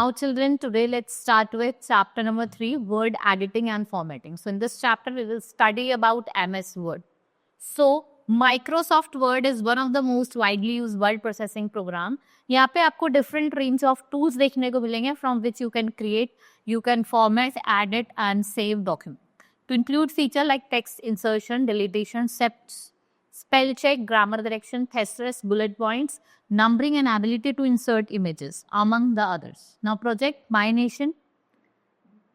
Now children, today let's start with chapter number 3, word editing and formatting. So in this chapter we will study about MS Word. So Microsoft Word is one of the most widely used word processing program. यहाँ पे आपको different range of tools देखने को मिलेंगे from which you can create, you can format, edit and save document. To include feature like text insertion, deletion, spell check, grammar correction, thesaurus, bullet points, numbering and ability to insert images among the others. Now project My Nation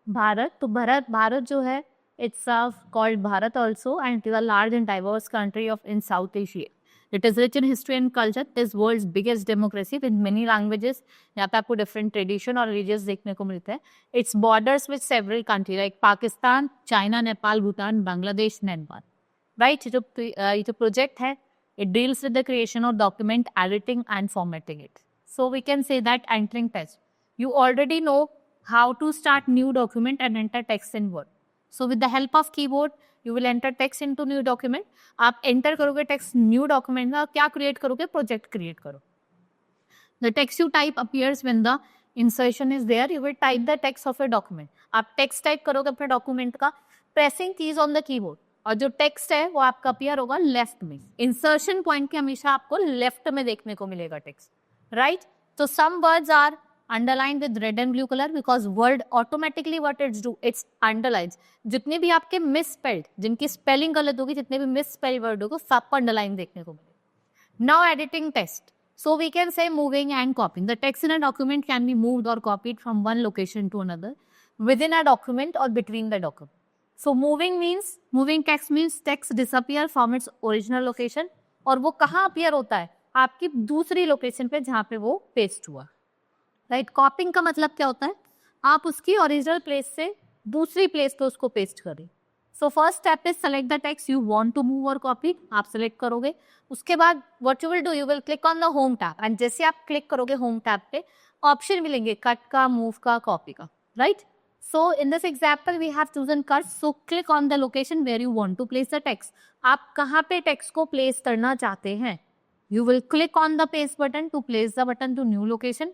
Bharat. तो भारत जो है it's called Bharat also, and it is a large and diverse country in South Asia. It is rich in history and culture. It is world's biggest democracy with many languages. यहाँ पे आपको different tradition और religions देखने को मिलते हैं. Its borders with several countries like Pakistan, China, Nepal, Bhutan, Bangladesh, Myanmar. Right? ये जो project है, it deals with the creation of document, editing and formatting it. So we can say that entering text. You already know how to start new document and enter text in Word. So with the help of keyboard, you will enter text into new document. आप enter करोगे text new document ना क्या create करोगे? Project create करो. The text you type appears when the insertion is there. You will type the text of a document. आप text type करोगे अपने document का pressing keys on the keyboard. और जो text है वो आपका appear होगा left में. Insertion point के हमेशा आपको left में देखने को मिलेगा text. Right? So some words are underlined with red and blue color because word automatically what it's do, it's underlines. जितने भी आपके misspelled, जिनकी spelling गलत होगी, जितने भी misspelled word होगा, सबको underline देखने को मिलेगा. Now editing text. So we can say moving and copying. The text in a document can be moved or copied from one location to another within a document or between the document. So moving text means text disappear from its original location और वो कहाँ appear होता है? आपकी दूसरी location पे जहाँ पे वो paste हुआ. राइट कॉपिंग का मतलब क्या होता है आप उसकी ओरिजिनल प्लेस से दूसरी प्लेस पे उसको पेस्ट करें. So first step is select the text you want to move और कॉपी. आप सेलेक्ट करोगे उसके बाद what you will do you will click on the home tab and जैसे आप क्लिक करोगे होम टैब पे ऑप्शन मिलेंगे कट का मूव का कॉपी का. Right so in this example we have chosen cut. So click on the location where you want to place the text. आप कहाँ पे टेक्स्ट को प्लेस करना चाहते हैं. You will click on the paste button to place the button to new location.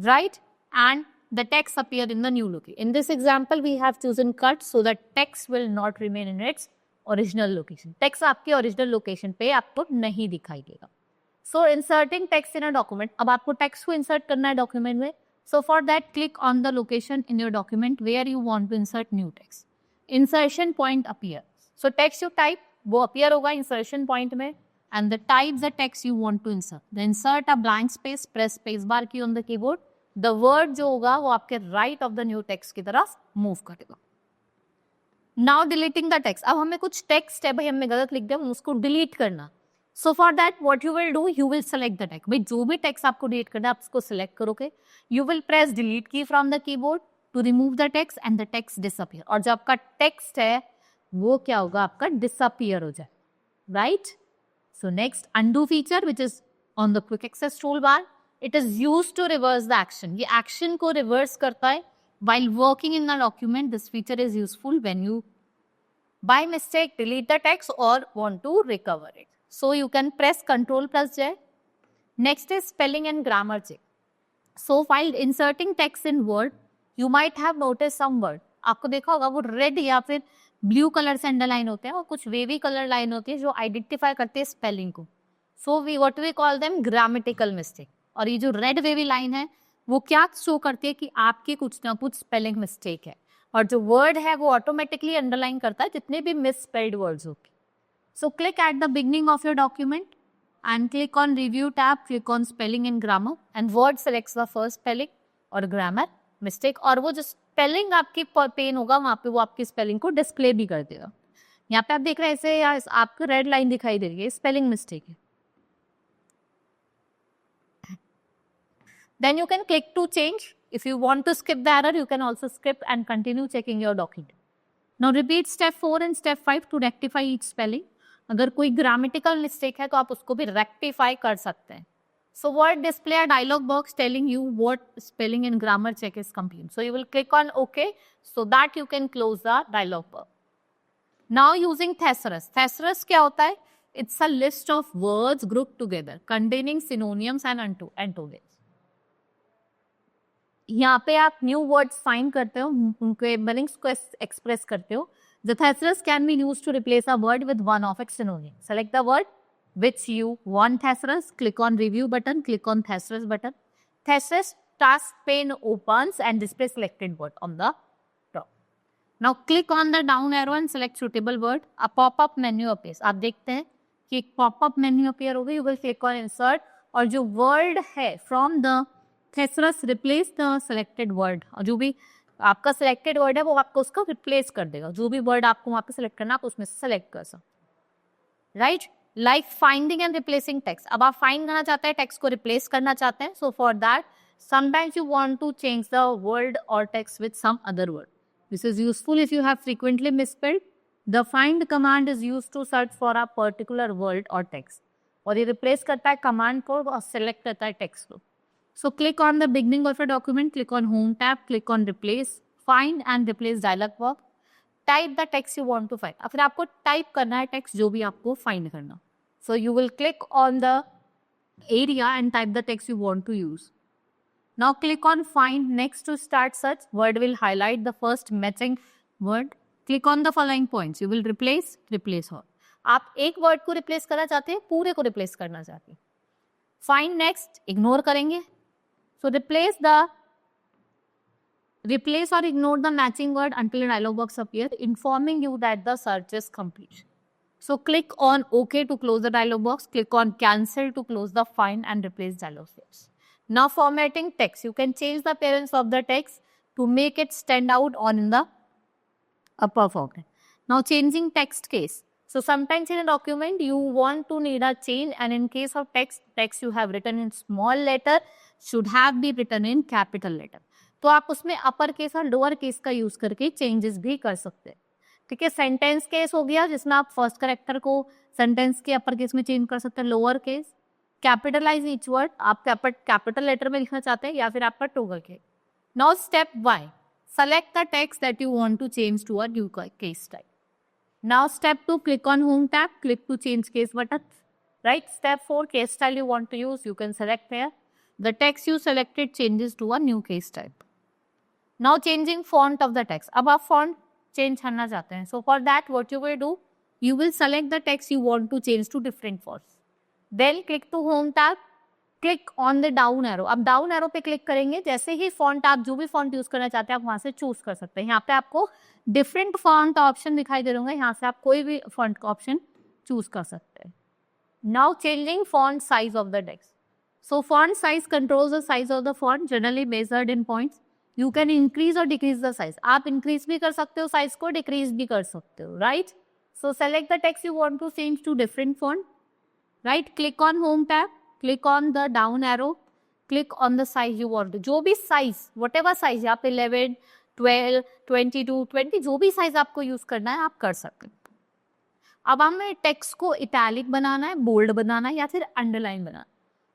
Right, and the text appear in the new location. In this example, we have chosen cut so that text will not remain in its original location. Text आपके original location पे आपको नहीं दिखाई देगा. So inserting text in a document. अब आपको text को insert करना है document में. So for that, click on the location in your document where you want to insert new text. Insertion point appear. So text you type वो appear होगा insertion point में. And the type the text you want to insert. Then insert a blank space, press space bar key on the keyboard. The word जो होगा वो आपके right of the new text की तरफ move करेगा. Now deleting the text. अब हमें कुछ text है भाई हमने गलत लिख दिया उसको delete करना. So for that what you will do you will select the text. भाई जो भी text आपको delete करना है आप उसको select करोगे. You will press delete key from the keyboard to remove the text and the text disappear. और जो आपका text है वो क्या होगा आपका disappear हो जाए. Right? So next undo feature which is on the quick access toolbar. It is used to reverse the action. ये action को reverse करता है. While working in the document, this feature is useful when you by mistake delete the text or want to recover it. So you can press Ctrl plus J. Next is spelling and grammar check. So while inserting text in Word, you might have noticed some word. आपको देखा होगा वो red या फिर blue colour से underline होते हैं और कुछ वेवी कलर लाइन होती है जो आइडेंटिफाई करते हैं स्पेलिंग को. So we what we call them grammatical mistake. और ये जो रेड वेवी लाइन है वो क्या शो करती है कि आपके कुछ ना कुछ स्पेलिंग मिस्टेक है और जो वर्ड है वो ऑटोमेटिकली अंडरलाइन करता है जितने भी मिस स्पेल्ड वर्ड्स होंगे. So click at the beginning of your document and click on review tab. Click on spelling and grammar and word selects the first spelling और ग्रामर मिस्टेक और वो जो spelling आपकी पेन होगा वहां पे वो आपकी स्पेलिंग को डिस्प्ले भी कर देगा. यहाँ पे आप देख रहे हैं ऐसे या आपको रेड लाइन दिखाई दे रही है स्पेलिंग मिस्टेक है. Then you can click to change. If you want to skip the error, you can also skip and continue checking your document. Now repeat step 4 and step 5 to rectify each spelling. अगर कोई grammatical mistake है तो आप उसको भी rectify कर सकते हैं. So Word display a dialog box telling you what spelling and grammar check is complete. So you will click on OK so that you can close the dialog box. Now using thesaurus. Thesaurus क्या होता है? It's a list of words grouped together containing synonyms and antonyms. यहाँ पे आप new words find करते हो, उनके meanings को एक्सप्रेस करते हो. The thesaurus can be used to replace a word with one of its synonym. Select the word which you want thesaurus. Click on review button. Click on thesaurus button. Thesaurus task pane opens and displays selected word on the top. Now click on the down arrow and select suitable word. A pop-up menu appears. आप देखते हैं कि एक pop-up menu appear होगा. You will click on insert और जो word है from the thesaurus replace the selected word. और जो भी आपका सिलेक्टेड वर्ड है वो आपको उसको रिप्लेस कर देगा. जो भी वर्ड आपको वहां पे सिलेक्ट करना आप उसमें से सिलेक्ट कर सकते. Right, like finding and replacing text. अब आप फाइंड करना चाहते हैं, टेक्स्ट को रिप्लेस करना चाहते हैं. So for that sometimes you want to change the word और text with some other word. This is useful if you have frequently misspelled. The find command is used to search for a particular word और text. और ये replace करता है command को और select करता है टेक्स्ट को. So click on the beginning of a document, click on home tab, click on replace, find and replace dialog box. Type the text you want to find. अब फिर आपको टाइप करना है टेक्स्ट जो भी आपको फाइंड करना. So you will click on the area and type the text you want to use. Now click on find. Next to start search, word will highlight the first matching word. Click on the following points. You will replace all. आप एक word को replace करना चाहते हैं, पूरे को replace करना चाहते हैं. Find next, इग्नोर करेंगे. So replace or ignore the matching word until a dialog box appears informing you that the search is complete. So click on OK to close the dialog box. Click on cancel to close the find and replace dialog box. Now formatting text. You can change the appearance of the text to make it stand out on in the upper format. Now changing text case. So sometimes in a document you want to need a change, and in case of text you have written in small letter should have be written in capital letter. तो आप उसमें upper case और lower case का use करके changes भी कर सकते हैं. ठीक है, सेंटेंस केस हो गया जिसमें आप फर्स्ट कैरेक्टर को सेंटेंस के अपर केस में चेंज कर सकते हैं. Lower case, capitalise each word, आप कैपिटल लेटर में लिखना चाहते हैं या फिर आपका टोगल के. Now step 1, select the text that you want to change to a new case type. Now step 2, click on home tab, click to change case button. Right, step 4, case style you want to use, you can select here. The text you selected changes to a new case type. Now changing font of the text. अब आप font change करना चाहते हैं. So for that what you will do, you will select the text you want to change to different fonts. Then click to home tab, click on the down arrow. अब down arrow पे click करेंगे, जैसे ही font आप जो भी font use करना चाहते हैं आप वहाँ से choose कर सकते हैं. यहाँ पे आपको डिफरेंट फॉन्ट ऑप्शन दिखाई दे रहे होंगे, यहाँ से आप कोई भी फॉन्ट का ऑप्शन चूज कर सकते हैं. Now changing font size of the text. So font size controls the size of the font generally measured in points. You can increase और डिक्रीज द साइज. आप इंक्रीज भी कर सकते हो साइज को, डिक्रीज भी कर सकते हो. Right, so select the text you want to change to different font. Right, click on home tab, click on the down arrow, click on the size you want. जो भी साइज, व्हाटएवर साइज, आप 11, 12, 22, 20, जो भी size आपको use करना है आप कर सकते हैं. अब हमें टेक्स्ट को इटैलिक बनाना है, बोल्ड बनाना है या फिर अंडरलाइन बनाना.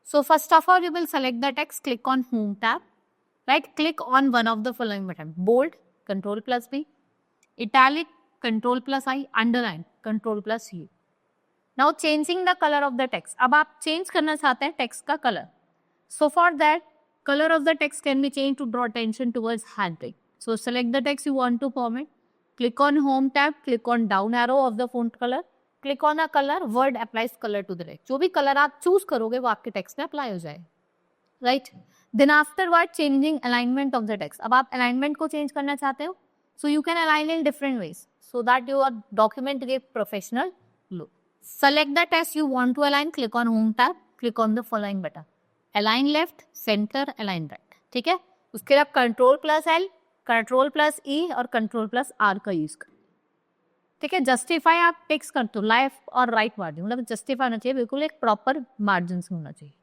So first of all you will select the text, click on home tab, right, click on one of the following button. Bold Ctrl+B, italic Ctrl+I, underline Ctrl+U. Now changing the colour of the text. अब आप change करना चाहते हैं text का colour. So for that colour of the text can be change to draw attention towards handwriting. So select the text you want to format. Click on home tab, click on down arrow of the font color, click on a color, word applies color to the text. जो भी colour आप choose करोगे वो आपके text में apply हो जाए. Right, then afterward changing alignment of the text. अब आप अलाइनमेंट को चेंज करना चाहते हो, so you can align in different ways so that your document give professional look. Select the text you want to align, click on home tab, click on the following button. Align left, center, align right. ठीक है, उसके बाद Ctrl+L, Ctrl+E और Ctrl+R का use कर. ठीक है, justify आप टेक्स्ट करते हो लेफ्ट और राइट मार्जिन, मतलब जस्टिफाई होना चाहिए, बिल्कुल एक प्रॉपर मार्जिन होना चाहिए.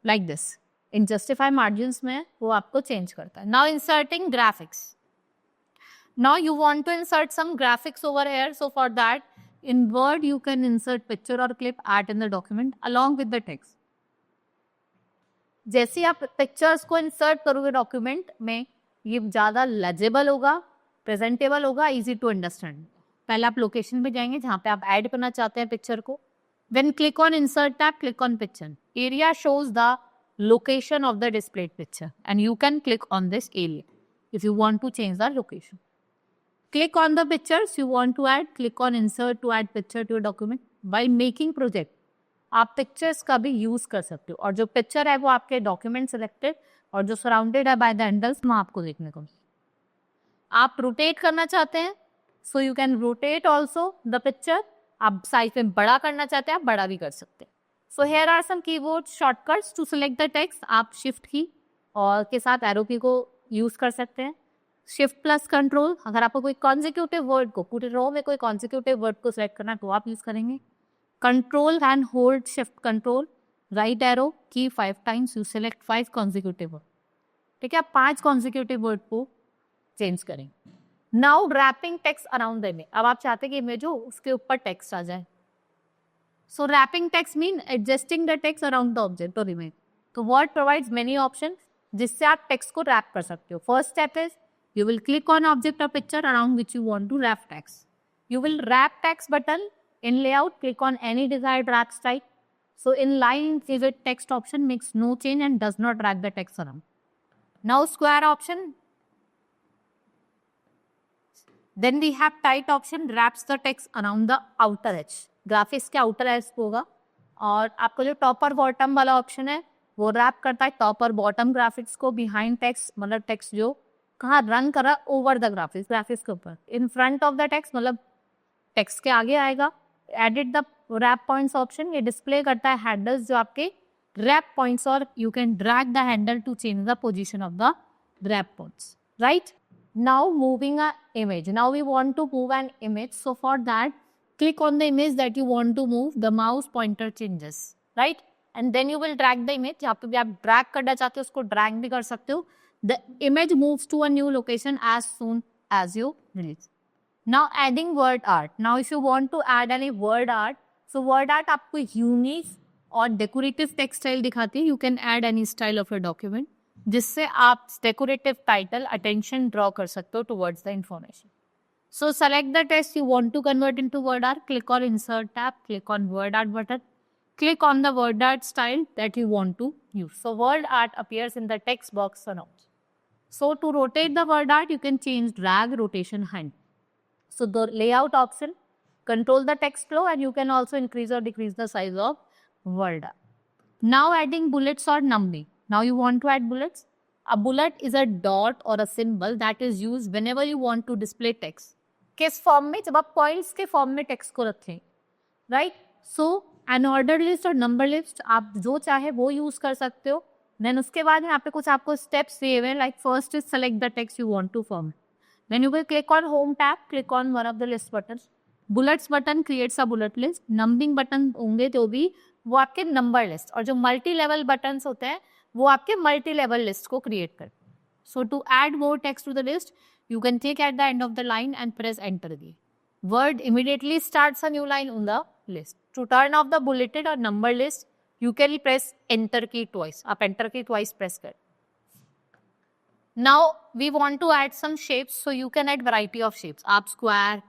Like this, in justify margin में वो आपको चेंज करता है. Now inserting graphics. Now you want to insert some graphics over here. So for that in Word you can insert picture और clip art in the document along with the text. जैसे आप pictures को insert करोगे document में, ये ज़्यादा लेजेबल होगा, presentable होगा, इजी टू अंडरस्टैंड. पहले आप लोकेशन पे जाएंगे जहाँ पे आप ऐड करना चाहते हैं पिक्चर को. When click on insert tab, click on picture. Area shows the location of the displayed picture, and you can click on this area if you want to change the location. Click on the pictures you want to add, click on insert to add picture to your document. While making project, आप pictures का भी use कर सकते हो, और जो picture है वो आपके डॉक्यूमेंट सिलेक्टेड और जो सराउंडेड है बाय द हैंडल्स वहां आपको देखने को। आप रोटेट करना चाहते हैं, सो you can rotate also the picture. आप साइज में बड़ा करना चाहते हैं, आप बड़ा भी कर सकते हैं। So here are some keyboard shortcuts to select the text. आप शिफ्ट की और के साथ एरो की को यूज कर सकते हैं। शिफ्ट प्लस कंट्रोल, अगर आपको कोई कॉन्जिक्यूटिव वर्ड को, पूरे रो में कोई कॉन्जिक्यूटिव वर्ड को सिलेक्ट करना है तो आप यूज करेंगे। Control and hold shift control, right arrow key 5 times, you select 5 consecutive word. ठीक है, आप 5 कॉन्जिक्यूटिव वर्ड को चेंज करेंगे। Now wrapping text around the image. अब आप चाहते हैं कि इमेज हो उसके ऊपर टेक्स्ट आ जाए। So wrapping text mean adjusting the text around the object और इमेज। तो वर्ड प्रोवाइड्स मेनी ऑप्शन जिससे आप टेक्स्ट को रैप कर सकते हो। First step is you will click on object or picture around which you want to wrap text. You will wrap text button in layout, click on any desired wrap style. So in line vivid text option makes no change and does not drag the text around. Now square option. Then we have tight option, wraps the text around the outer edge. Graphics के outer edge होगा, और आपका जो top और bottom वाला option है वो wrap करता है top और bottom graphics को behind text, मतलब text जो कहाँ रन कर रहा है ओवर द ग्राफिक्स, ग्राफिक्स के ऊपर। In front of the text मतलब टेक्स्ट के आगे आएगा। Edit the wrap points option, ये डिस्प्ले करता है हैंडल्स जो आपके रैप पॉइंट्स, और you can drag the handle to change the position of the wrap points, right. Now moving a image, now we want to move an image, so for that click on the image that you want to move, the mouse pointer changes, right, and then you will drag the image. जहाँ पे भी आप drag करना चाहते हो उसको drag भी कर सकते हो। The image moves to a new location as soon as you release. Now adding word art. Now if you want to add any word art, so word art आपको unique और decorative text style दिखाती है। You can add any style of your document जिससे आप decorative title attention draw कर सकते हो towards the information. So select the text you want to convert into word art. Click on insert tab. Click on word art button. Click on the word art style that you want to use. So word art appears in the text box announced. So to rotate the word art, you can change drag rotation hand. So the layout option, control the text flow, and you can also increase or decrease the size of word art. Now adding bullets or numbering. Now you want to add bullets. A bullet is a dot or a symbol that is used whenever you want to display text. किस form में? जब आप points के form में text को रखें, right. सो N order list और number list आप जो चाहे वो यूज कर सकते हो। देन उसके बाद यहाँ पे कुछ आपको स्टेप्स दिए हुए हैं, like first is select the text you want to form. Then you will click on home tab, click on one of the list button. Bullets button creates a bullet list. Numbering button होंगे जो भी वो आपके number list, और जो multi level button होते हैं वो आपके मल्टी लेवल लिस्ट को क्रिएट कर। So to add more text to the list you can take at the end of the line and press enter again. Word immediately starts a new line on the list. To turn off the bulleted or number list, you can press enter key twice. आप enter key twice press कर. Now we want to add some shapes, so you can add variety of shapes. आप square,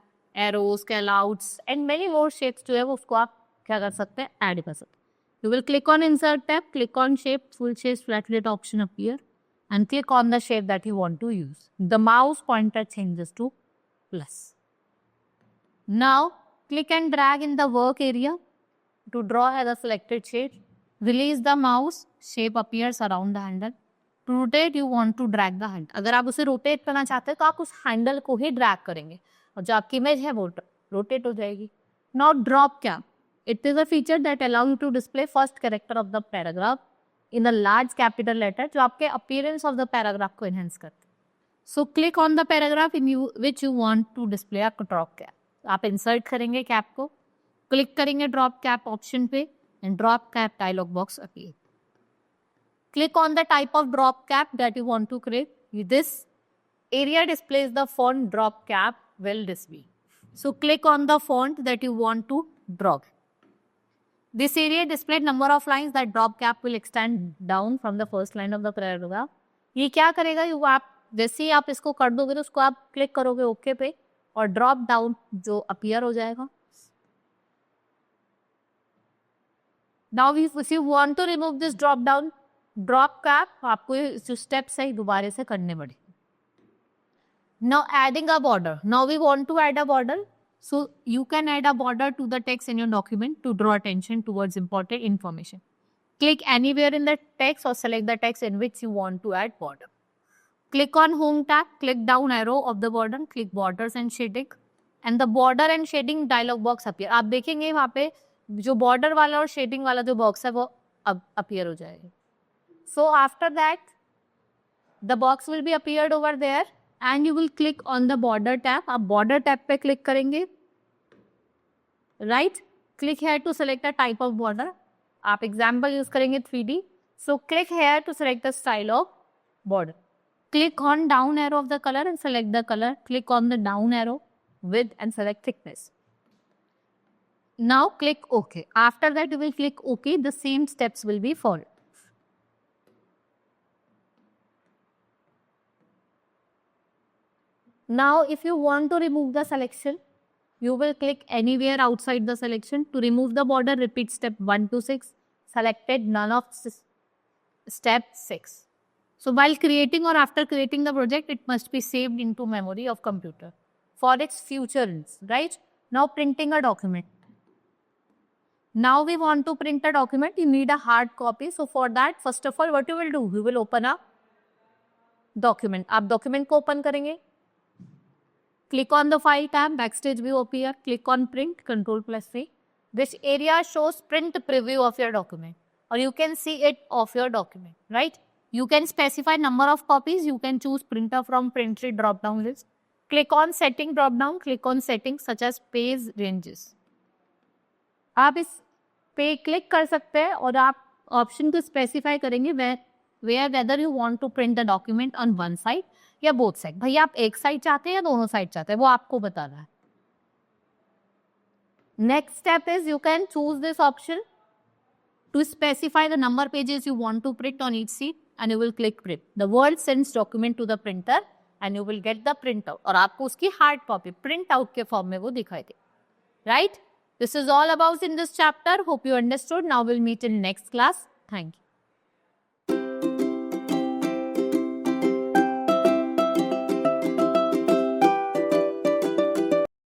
arrows, callouts and many more shapes जो है वो उसको आप क्या कर सकते हैं, add कर सकते हैं. You will click on insert tab, click on shape, full shape flatlet option appear. And click on the shape that you want to use. The mouse pointer changes to plus. Now, click and drag in the work area to draw the selected shape. Release the mouse, shape appears around the handle. To rotate, you want to drag the handle. अगर आप उसे rotate करना चाहते हैं तो आप उस handle को ही drag करेंगे और जो आपकी image है वो rotate हो जाएगी. Now, drop cap. It is a feature that allows you to display first character of the paragraph in a large capital letter जो आपके appearance of the paragraph को enhance करते हैं. So click on the paragraph in which you want to display a drop cap. आप insert करेंगे cap को, click करेंगे drop cap option पे and drop cap dialog box appear. Click on the type of drop cap that you want to create. This area displays the font drop cap will display. So click on the font that you want to drop. This area displayed number of lines that drop cap will extend down from the first line of the paragraph. ये क्या करेगा, ये आप जैसे ही आप इसको कर दोगे तो उसको आप क्लिक करोगे ओके पे और ड्रॉप डाउन जो अपीयर हो जाएगा. Now if you want to remove this drop down, drop cap आपको ये जो स्टेप्स है दोबारा से करने पड़े. Now adding a border. Now we want to add a border. So you can add a border to the text in your document to draw attention towards important information. Click anywhere in the text or select the text in which you want to add border. Click on Home tab, click down arrow of the border, click Borders and Shading, and the Border and Shading dialog box appear. आप देखेंगे वहाँ पे जो border वाला और shading वाला जो box है वो अब appear हो जाएगा. So after that, the box will be appeared over there, and you will click on the Border tab. आप Border tab पे click करेंगे, right? Click here to select a type of border. आप example use करेंगे 3D. So click here to select the style of border. Click on down arrow of the color and select the color. Click on the down arrow, width and select thickness. Now click OK. After that, you will click OK. The same steps will be followed. Now, if you want to remove the selection, you will click anywhere outside the selection. To remove the border, repeat step 1 to 6. Selected none of step 6. So while creating or after creating the project, it must be saved into memory of computer for its future use, right? Now printing a document. Now we want to print a document, you need a hard copy. So for that, first of all, what you will do? You will open a document. आप document को open करेंगे. Click on the file tab, backstage view appear. Click on print, Ctrl+C. This area shows print preview of your document, or you can see it of your document, right? You can specify number of copies. You can choose printer from print tree drop down list. Click on setting drop down. Click on settings such as page ranges. आप इस पे click कर सकते हैं और आप option को specify करेंगे whether you want to print the document on one side या बोथ साइड. भैया आप एक साइड चाहते हैं या दोनों साइड चाहते हैं, वो आपको बताना है. Next step is you can choose this option to specify the number pages you want to print on each sheet, and you will click print. The word sends document to the printer and you will get the printout. और आपको उसकी hard copy print out के form में वो दिखाई दे. Right? This is all about in this chapter. Hope you understood. Now we'll meet in next class. Thank you.